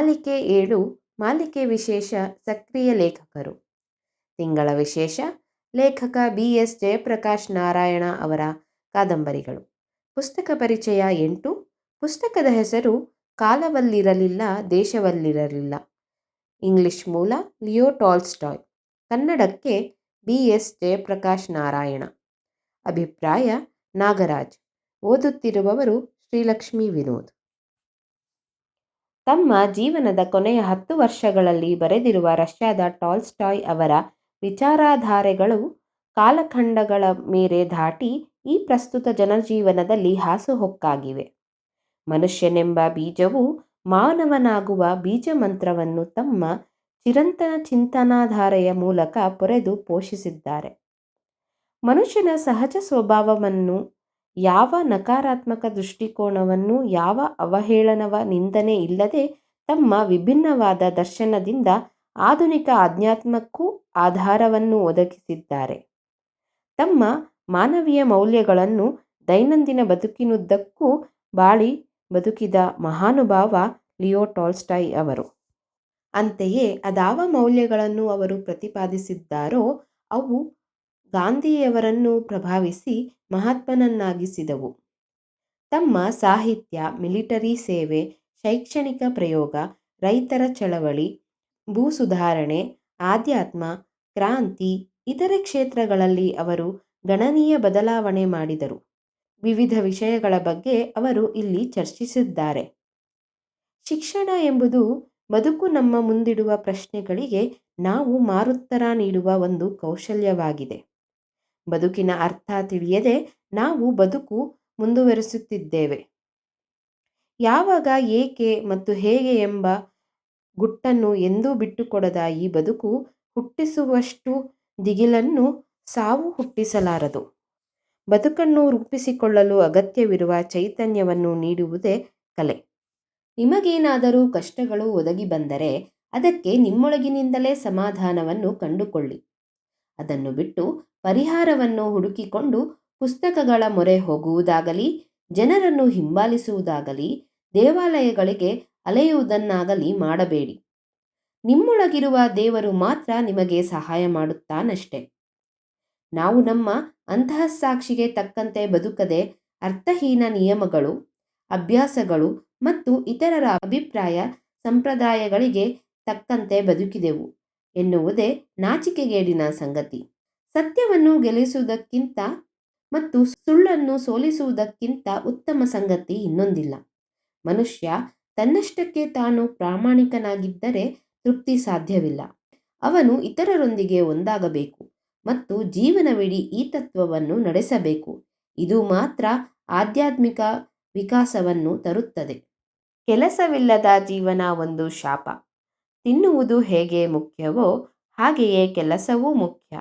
ಮಾಲಿಕೆ 7 ಮಾಲಿಕೆ ವಿಶೇಷ ಸಕ್ರಿಯ ಲೇಖಕರು. ತಿಂಗಳ ವಿಶೇಷ ಲೇಖಕ BS ಜಯಪ್ರಕಾಶ್ ನಾರಾಯಣ ಅವರ ಕಾದಂಬರಿಗಳು. ಪುಸ್ತಕ ಪರಿಚಯ 8. ಪುಸ್ತಕದ ಹೆಸರು ಕಾಲವಲ್ಲಿರಲಿಲ್ಲ ದೇಶವಲ್ಲಿರಲಿಲ್ಲ. ಇಂಗ್ಲಿಷ್ ಮೂಲ ಲಿಯೋ ಟಾಲ್ಸ್ಟಾಯ್. ಕನ್ನಡಕ್ಕೆ BS ಜಯಪ್ರಕಾಶ್ ನಾರಾಯಣ. ಅಭಿಪ್ರಾಯ ನಾಗರಾಜ್. ಓದುತ್ತಿರುವವರು ಶ್ರೀಲಕ್ಷ್ಮಿ ವಿನೋದ್. ತಮ್ಮ ಜೀವನದ ಕೊನೆಯ 10 ವರ್ಷಗಳಲ್ಲಿ ಬರೆದಿರುವ ರಷ್ಯಾದ ಟಾಲ್ಸ್ಟಾಯ್ ಅವರ ವಿಚಾರಧಾರೆಗಳು ಕಾಲಖಂಡಗಳ ಮೇರೆ ದಾಟಿ ಈ ಪ್ರಸ್ತುತ ಜನಜೀವನದಲ್ಲಿ ಹಾಸುಹೊಕ್ಕಾಗಿವೆ. ಮನುಷ್ಯನೆಂಬ ಬೀಜವು ಮಾನವನಾಗುವ ಬೀಜಮಂತ್ರವನ್ನು ತಮ್ಮ ಚಿರಂತನ ಚಿಂತನಾಧಾರೆಯ ಮೂಲಕ ಪೊರೆದು ಪೋಷಿಸಿದ್ದಾರೆ. ಮನುಷ್ಯನ ಸಹಜ ಸ್ವಭಾವವನ್ನು, ಯಾವ ನಕಾರಾತ್ಮಕ ದೃಷ್ಟಿಕೋನವನ್ನು, ಯಾವ ಅವಹೇಳನವ ನಿಂದನೆ ಇಲ್ಲದೆ ತಮ್ಮ ವಿಭಿನ್ನವಾದ ದರ್ಶನದಿಂದ ಆಧುನಿಕ ಅಧ್ಯಾತ್ಮಕ್ಕೂ ಆಧಾರವನ್ನು ಒದಗಿಸಿದ್ದಾರೆ. ತಮ್ಮ ಮಾನವೀಯ ಮೌಲ್ಯಗಳನ್ನು ದೈನಂದಿನ ಬದುಕಿನುದ್ದಕ್ಕೂ ಬಾಳಿ ಬದುಕಿದ ಮಹಾನುಭಾವ ಲಿಯೋ ಟಾಲ್ಸ್ಟಾಯ್ ಅವರು. ಅಂತೆಯೇ ಅದಾವ ಮೌಲ್ಯಗಳನ್ನು ಅವರು ಪ್ರತಿಪಾದಿಸಿದ್ದಾರೋ ಅವು ಗಾಂಧಿಯವರನ್ನು ಪ್ರಭಾವಿಸಿ ಮಹಾತ್ಮನನ್ನಾಗಿಸಿದವು. ತಮ್ಮ ಸಾಹಿತ್ಯ, ಮಿಲಿಟರಿ ಸೇವೆ, ಶೈಕ್ಷಣಿಕ ಪ್ರಯೋಗ, ರೈತರ ಚಳವಳಿ, ಭೂಸುಧಾರಣೆ, ಆಧ್ಯಾತ್ಮ, ಕ್ರಾಂತಿ, ಇತರೆ ಕ್ಷೇತ್ರಗಳಲ್ಲಿ ಅವರು ಗಣನೀಯ ಬದಲಾವಣೆ ಮಾಡಿದರು. ವಿವಿಧ ವಿಷಯಗಳ ಬಗ್ಗೆ ಅವರು ಇಲ್ಲಿ ಚರ್ಚಿಸಿದ್ದಾರೆ. ಶಿಕ್ಷಣ ಎಂಬುದು ಬದುಕು ನಮ್ಮ ಮುಂದಿಡುವ ಪ್ರಶ್ನೆಗಳಿಗೆ ನಾವು ಮಾರುತ್ತರ ನೀಡುವ ಒಂದು ಕೌಶಲ್ಯವಾಗಿದೆ. ಬದುಕಿನ ಅರ್ಥ ತಿಳಿಯದೆ ನಾವು ಬದುಕು ಮುಂದುವರಿಸುತ್ತಿದ್ದೇವೆ. ಯಾವಾಗ, ಏಕೆ ಮತ್ತು ಹೇಗೆ ಎಂಬ ಗುಟ್ಟನ್ನು ಎಂದೂ ಬಿಟ್ಟುಕೊಡದ ಈ ಬದುಕು ಹುಟ್ಟಿಸುವಷ್ಟು ದಿಗಿಲನ್ನು ಸಾವು ಹುಟ್ಟಿಸಲಾರದು. ಬದುಕನ್ನು ರೂಪಿಸಿಕೊಳ್ಳಲು ಅಗತ್ಯವಿರುವ ಚೈತನ್ಯವನ್ನು ನೀಡುವುದೇ ಕಲೆ. ನಿಮಗೇನಾದರೂ ಕಷ್ಟಗಳು ಒದಗಿ ಬಂದರೆ ಅದಕ್ಕೆ ನಿಮ್ಮೊಳಗಿನಿಂದಲೇ ಸಮಾಧಾನವನ್ನು ಕಂಡುಕೊಳ್ಳಿ. ಅದನ್ನು ಬಿಟ್ಟು ಪರಿಹಾರವನ್ನು ಹುಡುಕಿಕೊಂಡು ಪುಸ್ತಕಗಳ ಮೊರೆ ಹೋಗುವುದಾಗಲಿ, ಜನರನ್ನು ಹಿಂಬಾಲಿಸುವುದಾಗಲಿ, ದೇವಾಲಯಗಳಿಗೆ ಅಲೆಯುವುದನ್ನಾಗಲಿ ಮಾಡಬೇಡಿ. ನಿಮ್ಮೊಳಗಿರುವ ದೇವರು ಮಾತ್ರ ನಿಮಗೆ ಸಹಾಯ ಮಾಡುತ್ತಾನಷ್ಟೆ. ನಾವು ನಮ್ಮ ಅಂತಃಸಾಕ್ಷಿಗೆ ತಕ್ಕಂತೆ ಬದುಕದೆ ಅರ್ಥಹೀನ ನಿಯಮಗಳು, ಅಭ್ಯಾಸಗಳು ಮತ್ತು ಇತರರ ಅಭಿಪ್ರಾಯ ಸಂಪ್ರದಾಯಗಳಿಗೆ ತಕ್ಕಂತೆ ಬದುಕಿದೆವು ಎನ್ನುವುದೇ ನಾಚಿಕೆಗೇಡಿನ ಸಂಗತಿ. ಸತ್ಯವನ್ನು ಗೆಲ್ಲಿಸುವುದಕ್ಕಿಂತ ಮತ್ತು ಸುಳ್ಳನ್ನು ಸೋಲಿಸುವುದಕ್ಕಿಂತ ಉತ್ತಮ ಸಂಗತಿ ಇನ್ನೊಂದಿಲ್ಲ. ಮನುಷ್ಯ ತನ್ನಷ್ಟಕ್ಕೆ ತಾನು ಪ್ರಾಮಾಣಿಕನಾಗಿದ್ದರೆ ತೃಪ್ತಿ ಸಾಧ್ಯವಿಲ್ಲ. ಅವನು ಇತರರೊಂದಿಗೆ ಒಂದಾಗಬೇಕು ಮತ್ತು ಜೀವನವಿಡೀ ಈ ತತ್ವವನ್ನು ನಡೆಸಬೇಕು. ಇದು ಮಾತ್ರ ಆಧ್ಯಾತ್ಮಿಕ ವಿಕಾಸವನ್ನು ತರುತ್ತದೆ. ಕೆಲಸವಿಲ್ಲದ ಜೀವನ ಒಂದು ಶಾಪ. ತಿನ್ನುವುದು ಹೇಗೆ ಮುಖ್ಯವೋ ಹಾಗೆಯೇ ಕೆಲಸವೂ ಮುಖ್ಯ.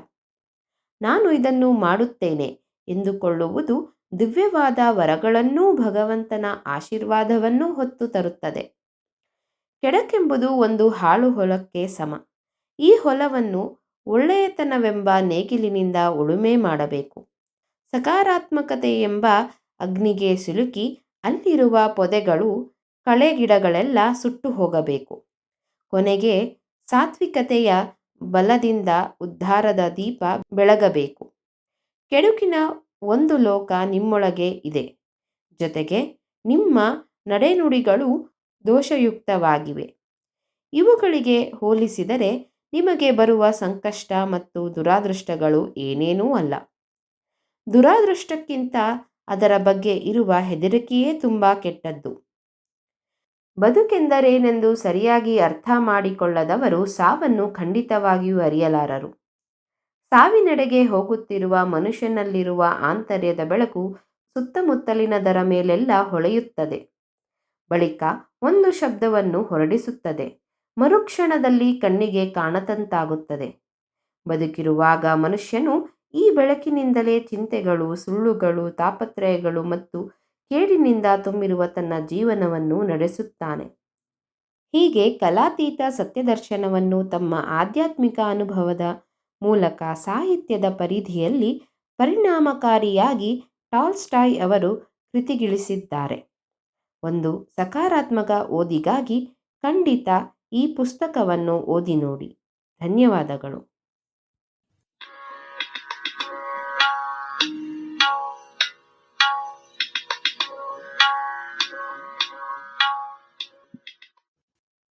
ನಾನು ಇದನ್ನು ಮಾಡುತ್ತೇನೆ ಎಂದುಕೊಳ್ಳುವುದು ದಿವ್ಯವಾದ ವರಗಳನ್ನೂ ಭಗವಂತನ ಆಶೀರ್ವಾದವನ್ನೂ ಹೊತ್ತು ತರುತ್ತದೆ. ಕೆಡಕೆಂಬುದು ಒಂದು ಹಾಳು ಹೊಲಕ್ಕೆ ಸಮ. ಈ ಹೊಲವನ್ನು ಒಳ್ಳೆಯತನವೆಂಬ ನೇಗಿಲಿನಿಂದ ಉಳುಮೆ ಮಾಡಬೇಕು. ಸಕಾರಾತ್ಮಕತೆಯೆಂಬ ಅಗ್ನಿಗೆ ಸಿಲುಕಿ ಅಲ್ಲಿರುವ ಪೊದೆಗಳು, ಕಳೆಗಿಡಗಳೆಲ್ಲ ಸುಟ್ಟು ಹೋಗಬೇಕು. ಕೊನೆಗೆ ಸಾತ್ವಿಕತೆಯ ಬಲದಿಂದ ಉದ್ಧಾರದ ದೀಪ ಬೆಳಗಬೇಕು. ಕೆಡುಕಿನ ಒಂದು ಲೋಕ ನಿಮ್ಮೊಳಗೆ ಇದೆ. ಜೊತೆಗೆ ನಿಮ್ಮ ನಡೆನುಡಿಗಳು ದೋಷಯುಕ್ತವಾಗಿವೆ. ಇವುಗಳಿಗೆ ಹೋಲಿಸಿದರೆ ನಿಮಗೆ ಬರುವ ಸಂಕಷ್ಟ ಮತ್ತು ದುರಾದೃಷ್ಟಗಳು ಏನೇನೂ ಅಲ್ಲ. ದುರಾದೃಷ್ಟಕ್ಕಿಂತ ಅದರ ಬಗ್ಗೆ ಇರುವ ಹೆದರಿಕೆಯೇ ತುಂಬ ಕೆಟ್ಟದ್ದು. ಬದುಕೆಂದರೇನೆಂದು ಸರಿಯಾಗಿ ಅರ್ಥ ಮಾಡಿಕೊಳ್ಳದವರು ಸಾವನ್ನು ಖಂಡಿತವಾಗಿಯೂ ಅರಿಯಲಾರರು. ಸಾವಿನೆಡೆಗೆ ಹೋಗುತ್ತಿರುವ ಮನುಷ್ಯನಲ್ಲಿರುವ ಆಂತರ್ಯದ ಬೆಳಕು ಸುತ್ತಮುತ್ತಲಿನದರ ಮೇಲೆಲ್ಲ ಹೊಳೆಯುತ್ತದೆ. ಬಳಿಕ ಒಂದು ಶಬ್ದವನ್ನು ಹೊರಡಿಸುತ್ತದೆ. ಮರುಕ್ಷಣದಲ್ಲಿ ಕಣ್ಣಿಗೆ ಕಾಣದಂತಾಗುತ್ತದೆ. ಬದುಕಿರುವಾಗ ಮನುಷ್ಯನು ಈ ಬೆಳಕಿನಿಂದಲೇ ಚಿಂತೆಗಳು, ಸುಳ್ಳುಗಳು, ತಾಪತ್ರಯಗಳು ಮತ್ತು ಕೇಡಿನಿಂದ ತುಂಬಿರುವ ತನ್ನ ಜೀವನವನ್ನು ನಡೆಸುತ್ತಾನೆ. ಹೀಗೆ ಕಲಾತೀತ ಸತ್ಯದರ್ಶನವನ್ನು ತಮ್ಮ ಆಧ್ಯಾತ್ಮಿಕ ಅನುಭವದ ಮೂಲಕ ಸಾಹಿತ್ಯದ ಪರಿಧಿಯಲ್ಲಿ ಪರಿಣಾಮಕಾರಿಯಾಗಿ ಟಾಲ್ಸ್ಟಾಯ್ ಅವರು ಕೃತಿಗಿಳಿಸಿದ್ದಾರೆ. ಒಂದು ಸಕಾರಾತ್ಮಕ ಓದಿಗಾಗಿ ಖಂಡಿತ ಈ ಪುಸ್ತಕವನ್ನು ಓದಿ ನೋಡಿ. ಧನ್ಯವಾದಗಳು.